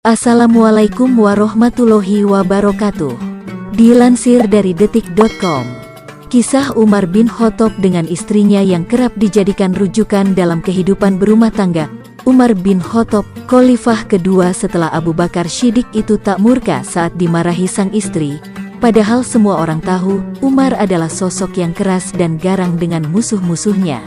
Assalamualaikum warahmatullahi wabarakatuh. Dilansir dari detik.com, kisah Umar bin Khattab dengan istrinya yang kerap dijadikan rujukan dalam kehidupan berumah tangga. Umar bin Khattab, khalifah kedua setelah Abu Bakar Shiddiq itu tak murka saat dimarahi sang istri. Padahal semua orang tahu, Umar adalah sosok yang keras dan garang dengan musuh-musuhnya.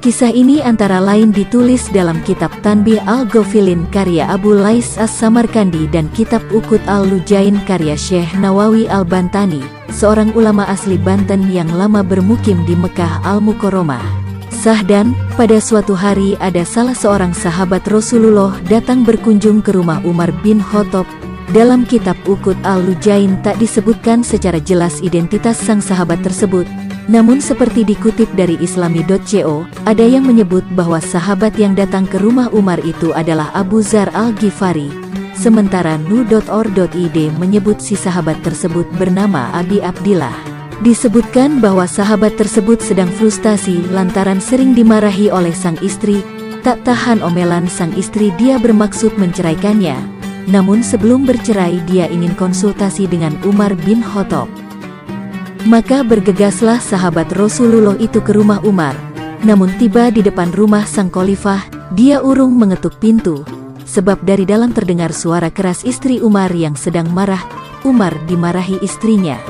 Kisah ini antara lain ditulis dalam kitab Tanbih al-Ghafilin karya Abu Lais as-Samarkandi dan kitab Uqud al-Lujain karya Syekh Nawawi al-Bantani, seorang ulama asli Banten yang lama bermukim di Mekah al-Mukarramah. Sahdan, pada suatu hari ada salah seorang sahabat Rasulullah datang berkunjung ke rumah Umar bin Khattab. Dalam kitab Uqud al-Lujain tak disebutkan secara jelas identitas sang sahabat tersebut. Namun seperti dikutip dari islami.co, ada yang menyebut bahwa sahabat yang datang ke rumah Umar itu adalah Abu Dzar al-Ghifari. Sementara nu.or.id menyebut si sahabat tersebut bernama Abi Abdillah. Disebutkan bahwa sahabat tersebut sedang frustasi lantaran sering dimarahi oleh sang istri. Tak tahan omelan sang istri, dia bermaksud menceraikannya. Namun sebelum bercerai dia ingin konsultasi dengan Umar bin Khattab. Maka bergegaslah sahabat Rasulullah itu ke rumah Umar. Namun tiba di depan rumah sang khalifah, dia urung mengetuk pintu. Sebab dari dalam terdengar suara keras istri Umar yang sedang marah. Umar dimarahi istrinya.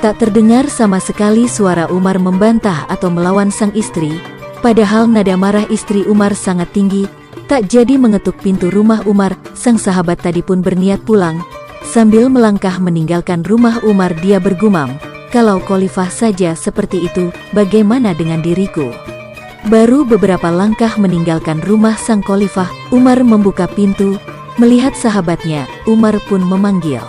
Tak terdengar sama sekali suara Umar membantah atau melawan sang istri. Padahal nada marah istri Umar sangat tinggi. Tak jadi mengetuk pintu rumah Umar, sang sahabat tadi pun berniat pulang. Sambil melangkah meninggalkan rumah Umar, dia bergumam, "Kalau khalifah saja seperti itu, bagaimana dengan diriku?" Baru beberapa langkah meninggalkan rumah sang khalifah, Umar membuka pintu. Melihat sahabatnya, Umar pun memanggil,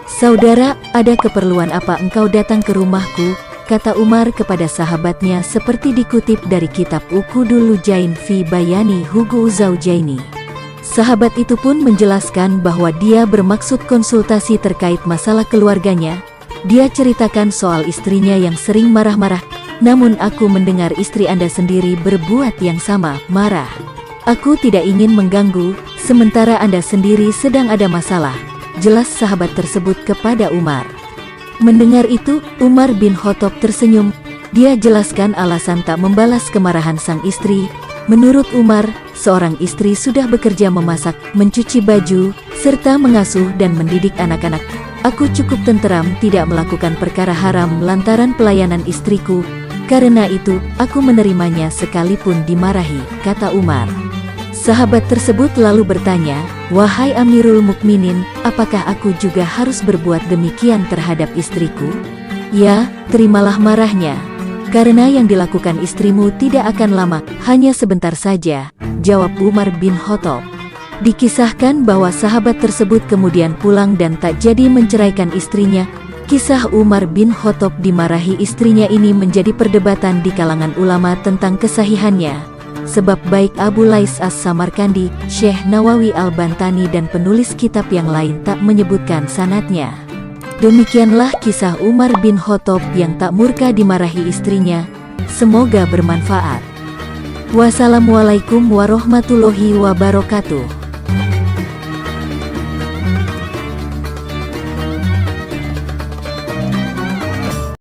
"Saudara, ada keperluan apa engkau datang ke rumahku?" kata Umar kepada sahabatnya seperti dikutip dari kitab Uqudul Lujain fi Bayani Huquq Zaujaini. Sahabat itu pun menjelaskan bahwa dia bermaksud konsultasi terkait masalah keluarganya. Dia ceritakan soal istrinya yang sering marah-marah. "Namun aku mendengar istri Anda sendiri berbuat yang sama, marah. Aku tidak ingin mengganggu, sementara Anda sendiri sedang ada masalah," jelas sahabat tersebut kepada Umar. Mendengar itu, Umar bin Khattab tersenyum. Dia jelaskan alasan tak membalas kemarahan sang istri. Menurut Umar, seorang istri sudah bekerja memasak, mencuci baju, serta mengasuh dan mendidik anak-anak. "Aku cukup tenteram tidak melakukan perkara haram lantaran pelayanan istriku. Karena itu, aku menerimanya sekalipun dimarahi," kata Umar. Sahabat tersebut lalu bertanya, "Wahai Amirul Mukminin, apakah aku juga harus berbuat demikian terhadap istriku?" "Ya, terimalah marahnya. Karena yang dilakukan istrimu tidak akan lama, hanya sebentar saja," jawab Umar bin Khattab. Dikisahkan bahwa sahabat tersebut kemudian pulang dan tak jadi menceraikan istrinya. Kisah Umar bin Khattab dimarahi istrinya ini menjadi perdebatan di kalangan ulama tentang kesahihannya. Sebab baik Abu Lais as-Samarkandi, Syekh Nawawi al-Bantani dan penulis kitab yang lain tak menyebutkan sanadnya. Demikianlah kisah Umar bin Khattab yang tak murka dimarahi istrinya. Semoga bermanfaat. Wassalamualaikum warahmatullahi wabarakatuh.